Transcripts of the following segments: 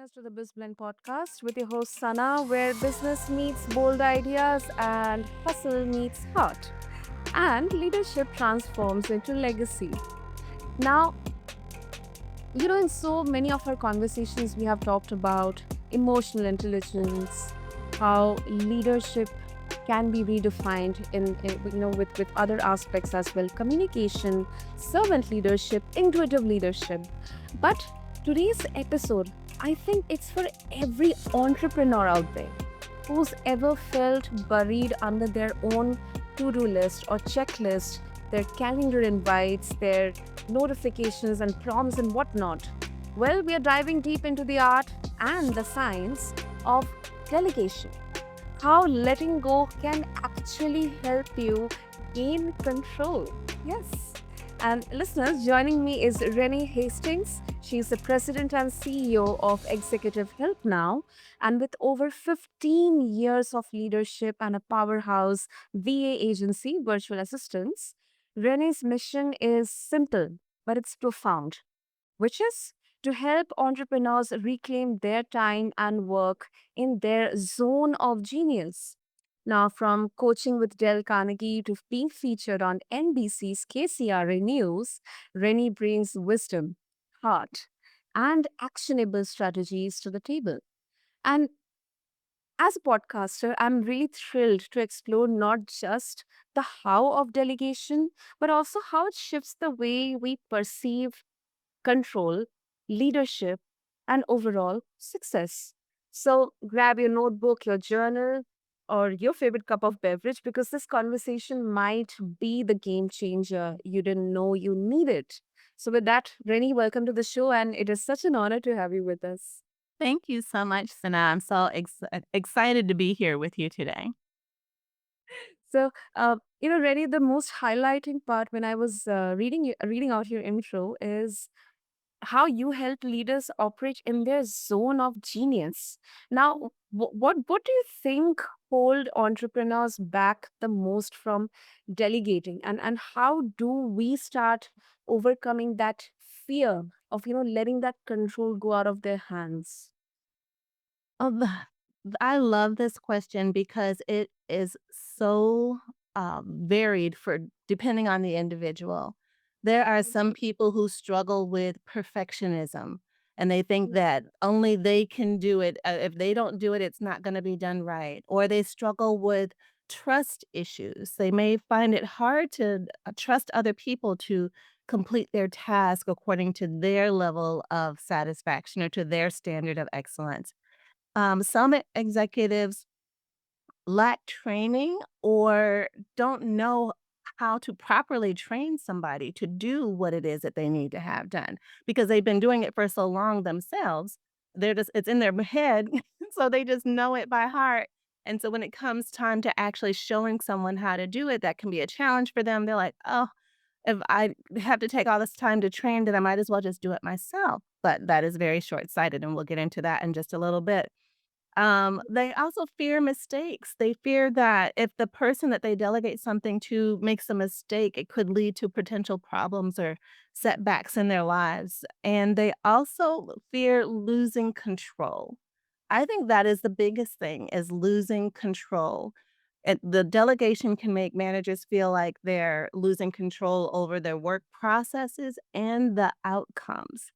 listeners, to the BizBlend podcast with your host Sana, where business meets bold ideas and hustle meets heart, and leadership transforms into legacy. Now, in so many of our conversations, we have talked about emotional intelligence, how leadership can be redefined with other aspects as well, communication, servant leadership, intuitive leadership. But today's episode, I think it's for every entrepreneur out there who's ever felt buried under their own to-do list or checklist, their calendar invites, their notifications and prompts and whatnot. Well, we are diving deep into the art and the science of delegation, how letting go can actually help you gain control. Yes. And listeners, joining me is Renee Hastings. She's the president and CEO of Executive Help Now. And with over 15 years of leadership and a powerhouse VA agency, Virtual Assistants, Renee's mission is simple, but it's profound, which is to help entrepreneurs reclaim their time and work in their zone of genius. Now, from coaching with Dale Carnegie to being featured on NBC's KCRA News, Rennie brings wisdom, heart, and actionable strategies to the table. And as a podcaster, I'm really thrilled to explore not just the how of delegation, but also how it shifts the way we perceive control, leadership, and overall success. So grab your notebook, your journal, or your favorite cup of beverage because this conversation might be the game changer you didn't know you needed. So, with that, Rennie, welcome to the show, and it is such an honor to have you with us. Thank you so much, Sana. I'm so excited to be here with you today. So, Rennie, the most highlighting part when I was reading out your intro is how you help leaders operate in their zone of genius. Now, what do you think hold entrepreneurs back the most from delegating, and how do we start overcoming that fear of letting that control go out of their hands? Oh, I love this question because it is so varied for depending on the individual. There are some people who struggle with perfectionism and they think that only they can do it. If they don't do it, it's not going to be done right. Or they struggle with trust issues. They may find it hard to trust other people to complete their task according to their level of satisfaction or to their standard of excellence. Some executives lack training or don't know how to properly train somebody to do what it is that they need to have done because they've been doing it for so long themselves. It's in their head, so they just know it by heart. And so when it comes time to actually showing someone how to do it, that can be a challenge for them. They're like, oh, if I have to take all this time to train, then I might as well just do it myself. But that is very short sighted. And we'll get into that in just a little bit. They also fear mistakes. They fear that if the person that they delegate something to makes a mistake, it could lead to potential problems or setbacks in their lives. And they also fear losing control. I think that is the biggest thing is losing control. The delegation can make managers feel like they're losing control over their work processes and the outcomes.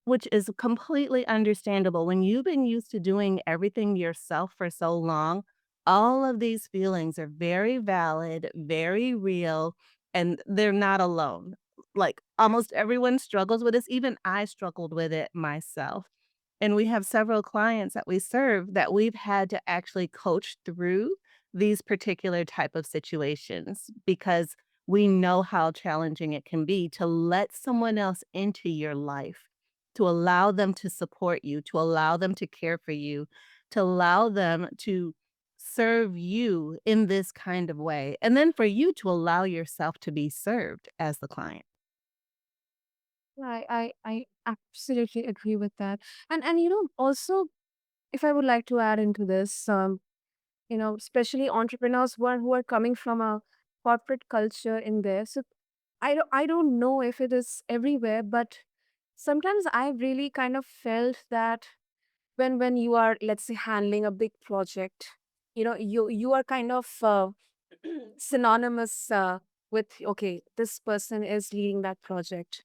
Which is completely understandable. When you've been used to doing everything yourself for so long, all of these feelings are very valid, very real, and they're not alone. Like almost everyone struggles with this. Even I struggled with it myself. And we have several clients that we serve that we've had to actually coach through these particular type of situations because we know how challenging it can be to let someone else into your life, to allow them to support you, to allow them to care for you, to allow them to serve you in this kind of way. And then for you to allow yourself to be served as the client. I absolutely agree with that. And also, if I would like to add into this, especially entrepreneurs who are coming from a corporate culture in there. So I don't know if it is everywhere, but sometimes I really kind of felt that when you are, let's say, handling a big project, you are kind of synonymous with, okay, this person is leading that project,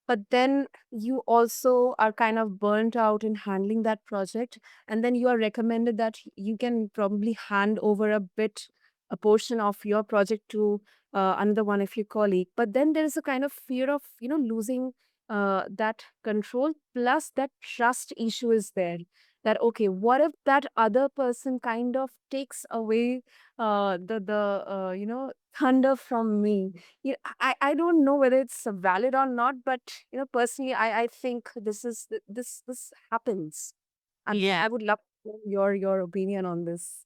but then you also are kind of burnt out in handling that project, and then you are recommended that you can probably hand over a portion of your project to another one of your colleague, but then there is a kind of fear of losing that control, plus that trust issue is there, that okay, what if that other person kind of takes away the thunder from me. I don't know whether it's valid or not, but personally, I think this happens, and Yeah. I would love to know your opinion on this.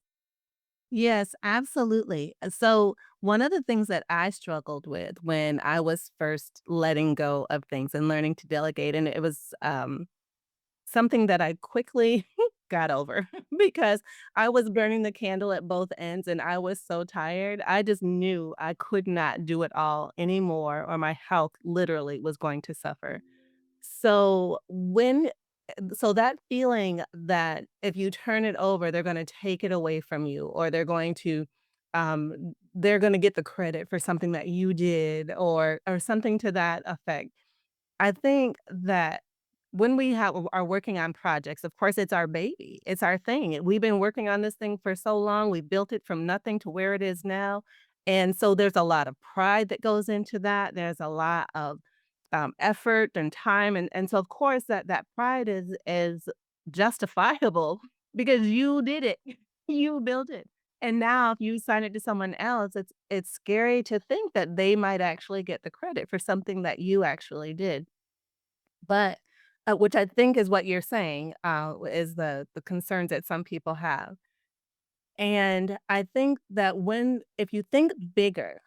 Yes, absolutely. So, one of the things that I struggled with when I was first letting go of things and learning to delegate, and it was something that I quickly got over because I was burning the candle at both ends and I was so tired. I just knew I could not do it all anymore, or my health literally was going to suffer. So so that feeling that if you turn it over, they're gonna take it away from you, or they're gonna get the credit for something that you did, or something to that effect. I think that when we are working on projects, of course, it's our baby. It's our thing. We've been working on this thing for so long. We built it from nothing to where it is now. And so there's a lot of pride that goes into that. There's a lot of effort and time. And so of course that pride is justifiable because you did it. You built it. And now if you assign it to someone else, it's scary to think that they might actually get the credit for something that you actually did. But which I think is what you're saying, is the concerns that some people have. And I think that when if you think bigger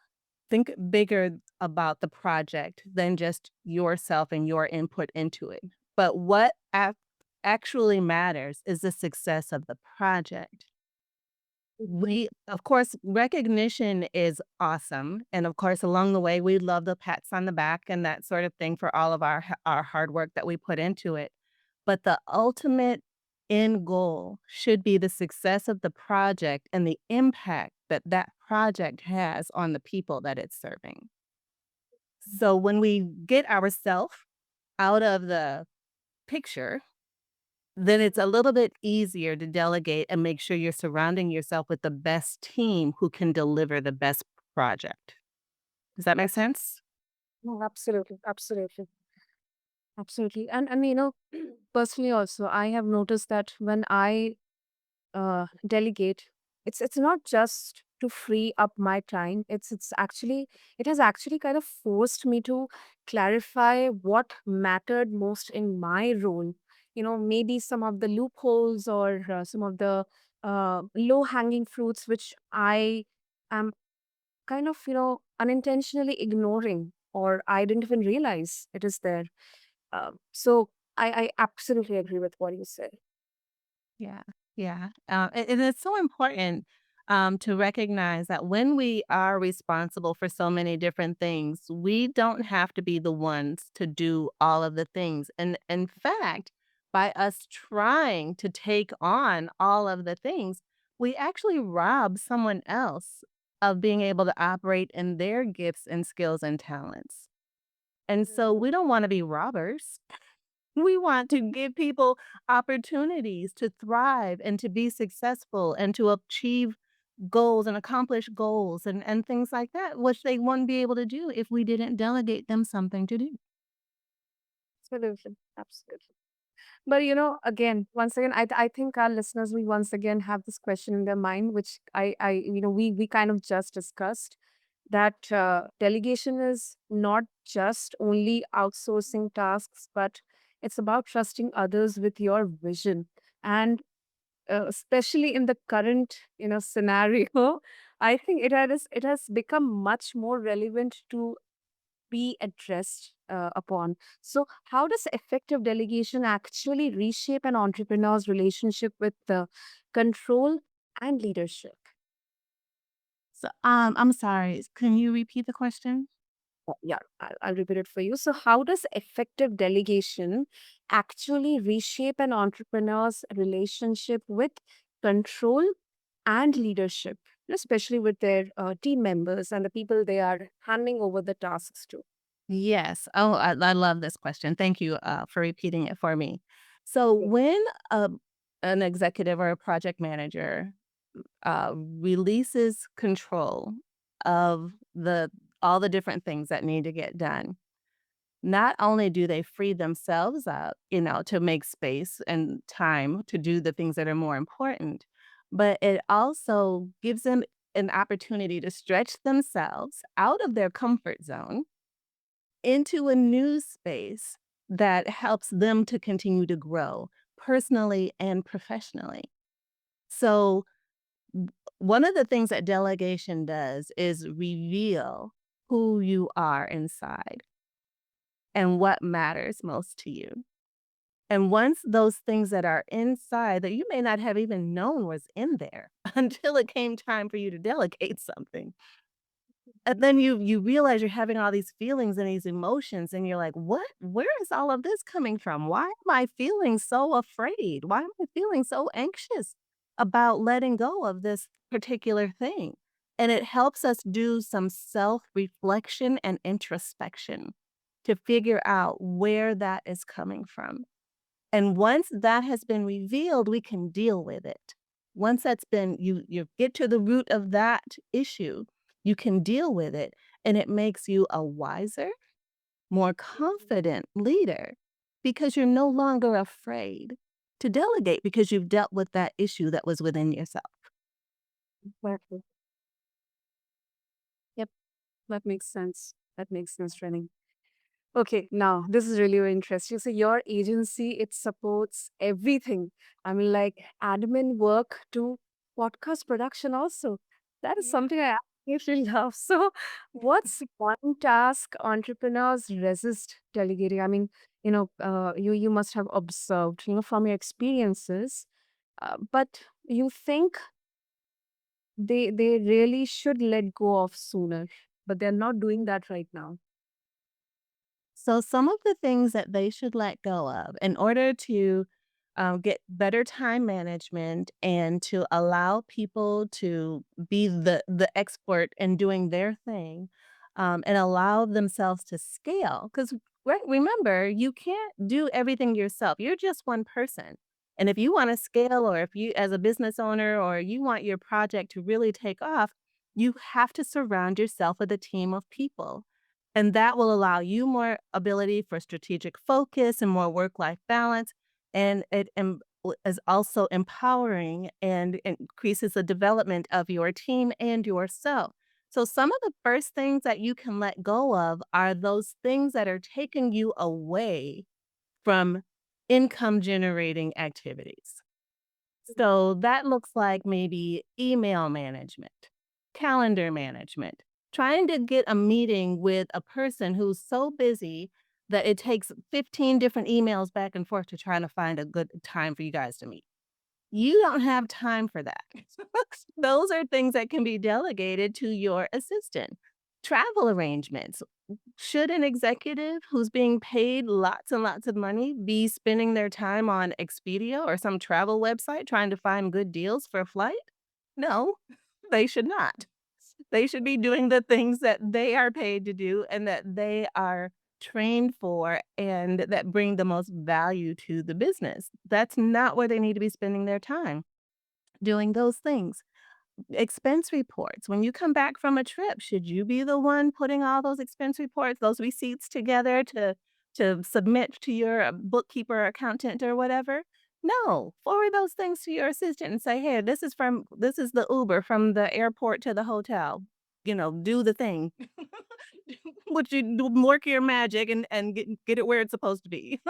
about the project than just yourself and your input into it. But what actually matters is the success of the project. We of course, recognition is awesome, and of course, along the way, we love the pats on the back and that sort of thing for all of our hard work that we put into it. But the ultimate end goal should be the success of the project and the impact that that project has on the people that it's serving. So when we get ourself out of the picture, then it's a little bit easier to delegate and make sure you're surrounding yourself with the best team who can deliver the best project. Does that make sense? No, absolutely, absolutely, absolutely. And personally also, I have noticed that when I delegate, it's not just to free up my time. It has actually kind of forced me to clarify what mattered most in my role. Maybe some of the loopholes, or some of the low hanging fruits which I am kind of unintentionally ignoring, or I didn't even realize it is there. So I absolutely agree with what you said. Yeah, yeah. And it's so important to recognize that when we are responsible for so many different things, we don't have to be the ones to do all of the things. And in fact, by us trying to take on all of the things, we actually rob someone else of being able to operate in their gifts and skills and talents. And so we don't want to be robbers. We want to give people opportunities to thrive and to be successful and to achieve goals and accomplish goals and things like that, which they wouldn't be able to do if we didn't delegate them something to do. Absolutely, absolutely. But again, once again, I think our listeners will once again have this question in their mind, which we kind of just discussed, that delegation is not just only outsourcing tasks, but it's about trusting others with your vision. And especially in the current scenario, I think it has become much more relevant to be addressed upon. So, how does effective delegation actually reshape an entrepreneur's relationship with the control and leadership? So, I'm sorry. Can you repeat the question? Yeah, I'll repeat it for you. So, how does effective delegation actually reshape an entrepreneur's relationship with control and leadership, especially with their team members and the people they are handing over the tasks to? Yes. Oh, I love this question. Thank you for repeating it for me. So, when a, an executive or a project manager releases control of the all the different things that need to get done, not only do they free themselves up, to make space and time to do the things that are more important, but it also gives them an opportunity to stretch themselves out of their comfort zone into a new space that helps them to continue to grow personally and professionally. So, one of the things that delegation does is reveal who you are inside and what matters most to you. And once those things that are inside that you may not have even known was in there until it came time for you to delegate something. And then you realize you're having all these feelings and these emotions, and you're like, "What? Where is all of this coming from? Why am I feeling so afraid? Why am I feeling so anxious about letting go of this particular thing?" And it helps us do some self-reflection and introspection to figure out where that is coming from. And once that has been revealed, we can deal with it. Once that's been you get to the root of that issue, you can deal with it, and it makes you a wiser, more confident leader because you're no longer afraid to delegate because you've dealt with that issue that was within yourself. Exactly. Yep, that makes sense. That makes sense, Rennie. Okay, now this is really interesting. So your agency, it supports everything. I mean, like admin work to podcast production also. That is Yeah. something I absolutely love. So what's one task entrepreneurs resist delegating? I mean, you must have observed, from your experiences, but you think they really should let go of sooner, but they're not doing that right now. So, some of the things that they should let go of in order to get better time management and to allow people to be the expert in doing their thing, and allow themselves to scale. Because remember, you can't do everything yourself. You're just one person. And if you want to scale, or if you, as a business owner, or you want your project to really take off, you have to surround yourself with a team of people, and that will allow you more ability for strategic focus and more work-life balance, and is also empowering and increases the development of your team and yourself. So some of the first things that you can let go of are those things that are taking you away from income generating activities. So that looks like maybe email management, calendar management, trying to get a meeting with a person who's so busy that it takes 15 different emails back and forth to try to find a good time for you guys to meet. You don't have time for that. Those are things that can be delegated to your assistant. Travel arrangements. Should an executive who's being paid lots and lots of money be spending their time on Expedia or some travel website trying to find good deals for a flight? No, they should not. They should be doing the things that they are paid to do and that they are trained for and that bring the most value to the business. That's not where they need to be spending their time doing those things. Expense reports. When you come back from a trip, should you be the one putting all those expense reports, those receipts together to submit to your bookkeeper, or accountant, or whatever? No, forward those things to your assistant and say, "Hey, this is the Uber from the airport to the hotel. Do the thing. Would you work your magic and get it where it's supposed to be?"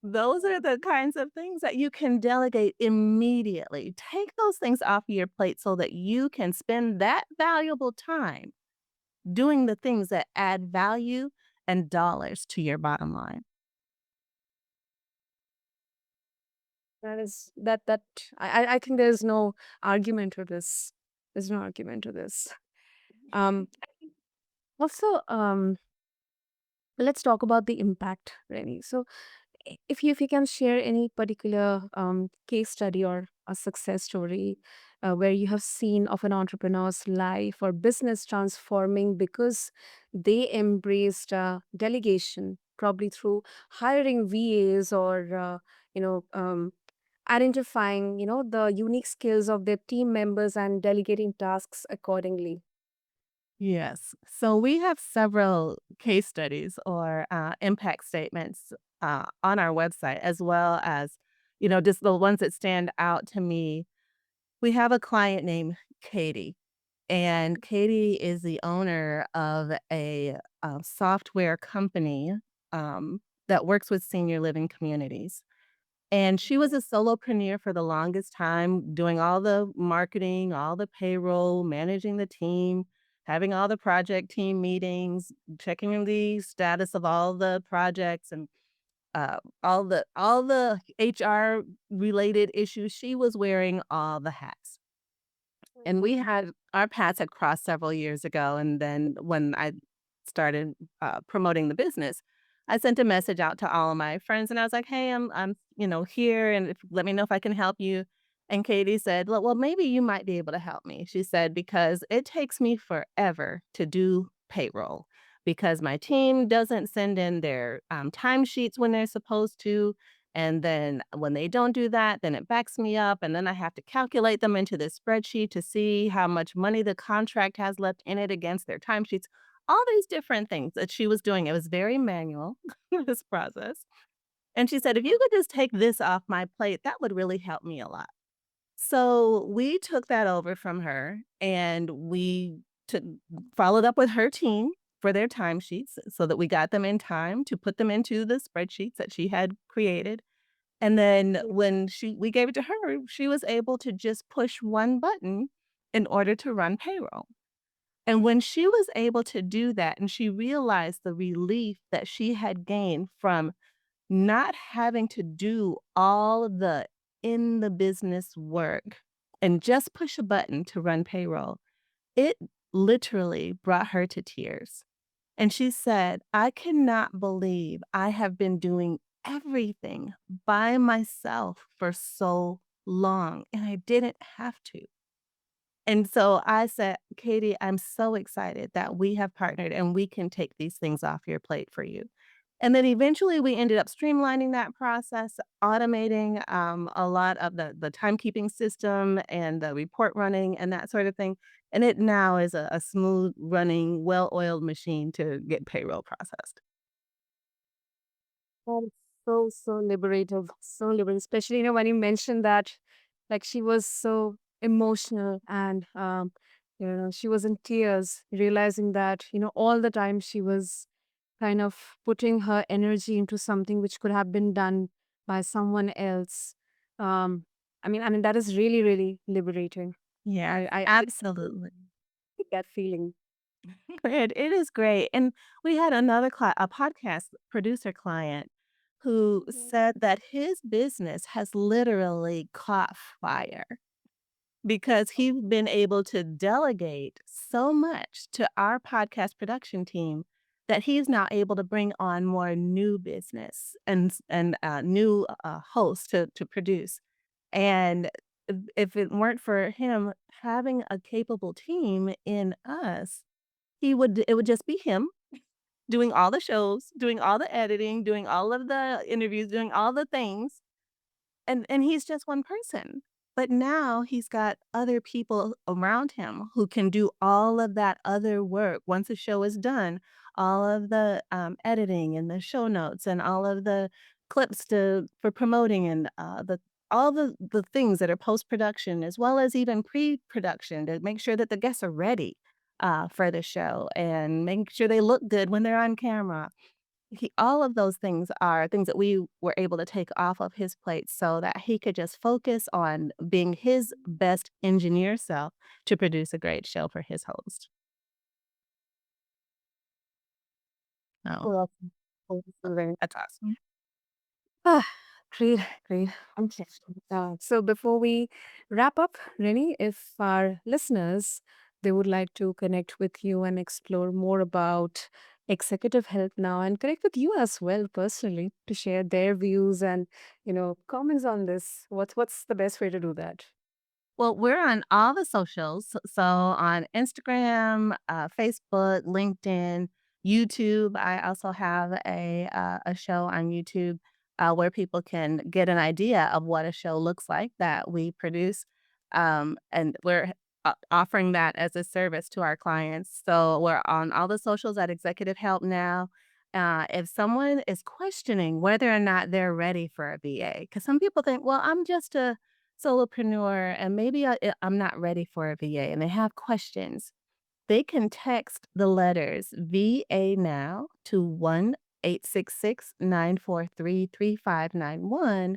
Those are the kinds of things that you can delegate immediately. Take those things off of your plate so that you can spend that valuable time doing the things that add value and dollars to your bottom line. That is that I think there's no argument to this. There's no argument to this. Um, Also, let's talk about the impact, Rennie. So, if you can share any particular case study or a success story where you have seen of an entrepreneur's life or business transforming because they embraced delegation, probably through hiring VAs or you know identifying the unique skills of their team members and delegating tasks accordingly. Yes. So we have several case studies or impact statements on our website, as well as, just the ones that stand out to me. We have a client named Katie, and Katie is the owner of a software company that works with senior living communities. And she was a solopreneur for the longest time, doing all the marketing, all the payroll, managing the team, having all the project team meetings, checking the status of all the projects and all the HR related issues. She was wearing all the hats. And we had our paths had crossed several years ago, and then when I started, promoting the business, I sent a message out to all of my friends, and I was like, "Hey, I'm here, and if let me know if I can help you." And Katie said, "Well, maybe you might be able to help me." She said, "Because it takes me forever to do payroll because my team doesn't send in their, timesheets when they're supposed to, and then when they don't do that, then it backs me up. And then I have to calculate them into this spreadsheet to see how much money the contract has left in it against their timesheets. All these different things that she was doing. It was very manual, this process. And she said, if you could just take this off my plate, that would really help me a lot. So we took that over from her and we took, followed up with her team for their timesheets so that we got them in time to put them into the spreadsheets that she had created, and then when we gave it to her, she was able to just push one button in order to run payroll. And when she was able to do that and she realized the relief that she had gained from not having to do all the in the business work and just push a button to run payroll, it literally brought her to tears. And she said, "I cannot believe I have been doing everything by myself for so long, and I didn't have to." And so I said, "Katie, I'm so excited that we have partnered and we can take these things off your plate for you." And then eventually we ended up streamlining that process, automating a lot of the timekeeping system and the report running and that sort of thing. And it now is a smooth running, well oiled machine to get payroll processed. That is so liberative, so liberating. Especially, when you mentioned that, like she was so emotional and she was in tears, realizing that all the time she was kind of putting her energy into something which could have been done by someone else. Um, I mean that is really liberating. Yes, I absolutely. get that feeling. It is great, and we had a podcast producer client who said that his business has literally caught fire because he's been able to delegate so much to our podcast production team that he's now able to bring on more new business and new, hosts to produce, and if it weren't for him having a capable team in us, it would just be him doing all the shows, doing all the editing, doing all of the interviews, doing all the things, and he's just one person. But now he's got other people around him who can do all of that other work once the show is done, all of the, editing and the show notes and all of the clips for promoting and, the all the things that are post-production as well as even pre-production to make sure that the guests are ready, for the show and make sure they look good when they're on camera. He All of those things are things that we were able to take off of his plate so that he could just focus on being his best engineer self to produce a great show for his host. Oh, Well, very that's awesome. Ah, great. Okay. So before we wrap up, Rennie, if our listeners they would like to connect with you and explore more about executive health now and connect with you as well personally to share their views and comments on this, what's the best way to do that? Well, we're on all the socials. So on Instagram, Facebook, LinkedIn, YouTube. I also have a show on YouTube where people can get an idea of what a show looks like that we produce, and we're offering that as a service to our clients. So we're on all the socials at Executive Help Now. If someone is questioning whether or not they're ready for a VA, because some people think, well, I'm just a solopreneur and maybe I'm not ready for a VA and they have questions, they can text the letters VA now to 1-866-943-3591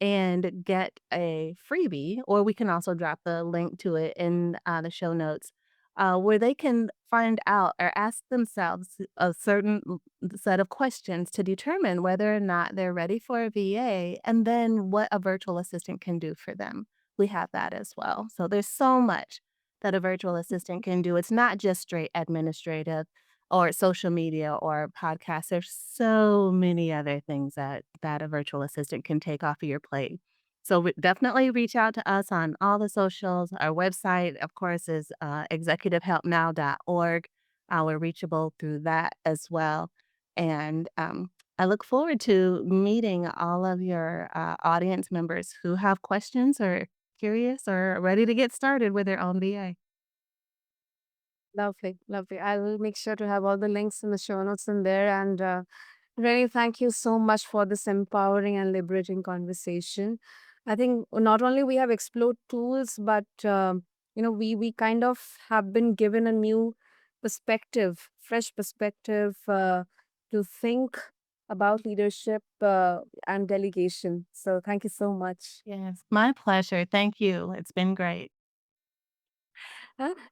and get a freebie, or we can also drop the link to it in the show notes, where they can find out or ask themselves a certain set of questions to determine whether or not they're ready for a VA and then what a virtual assistant can do for them. We have that as well. So there's so much that a virtual assistant can do. It's not just straight administrative or social media or podcasts. There's so many other things that a virtual assistant can take off of your plate. So definitely reach out to us on all the socials. Our website, of course, is executivehelpnow.org. We're reachable through that as well. And I look forward to meeting all of your audience members who have questions or curious or ready to get started with their own VA. Lovely, lovely. I will make sure to have all the links in the show notes in there. And Renee, thank you so much for this empowering and liberating conversation. I think not only we have explored tools, but we kind of have been given a new perspective, fresh perspective to think about leadership and delegation. So thank you so much. Yes, my pleasure. Thank you. It's been great.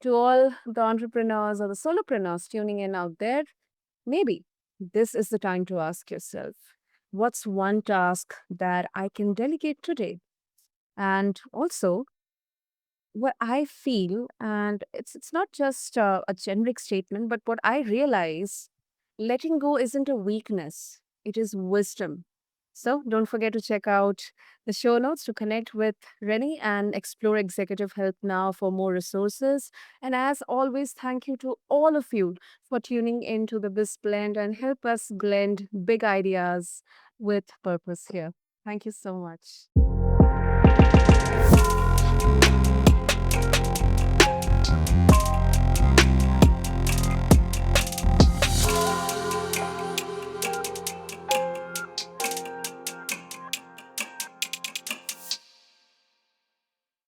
To all the entrepreneurs or the solopreneurs tuning in out there, maybe this is the time to ask yourself, what's one task that I can delegate today? And also, what I feel, and it's not just a generic statement, but what I realize, letting go isn't a weakness; it is wisdom. So don't forget to check out the show notes to connect with Rennie and explore Executive Health Now for more resources. And as always, thank you to all of you for tuning into the BizBlend and help us blend big ideas with purpose here. Thank you so much.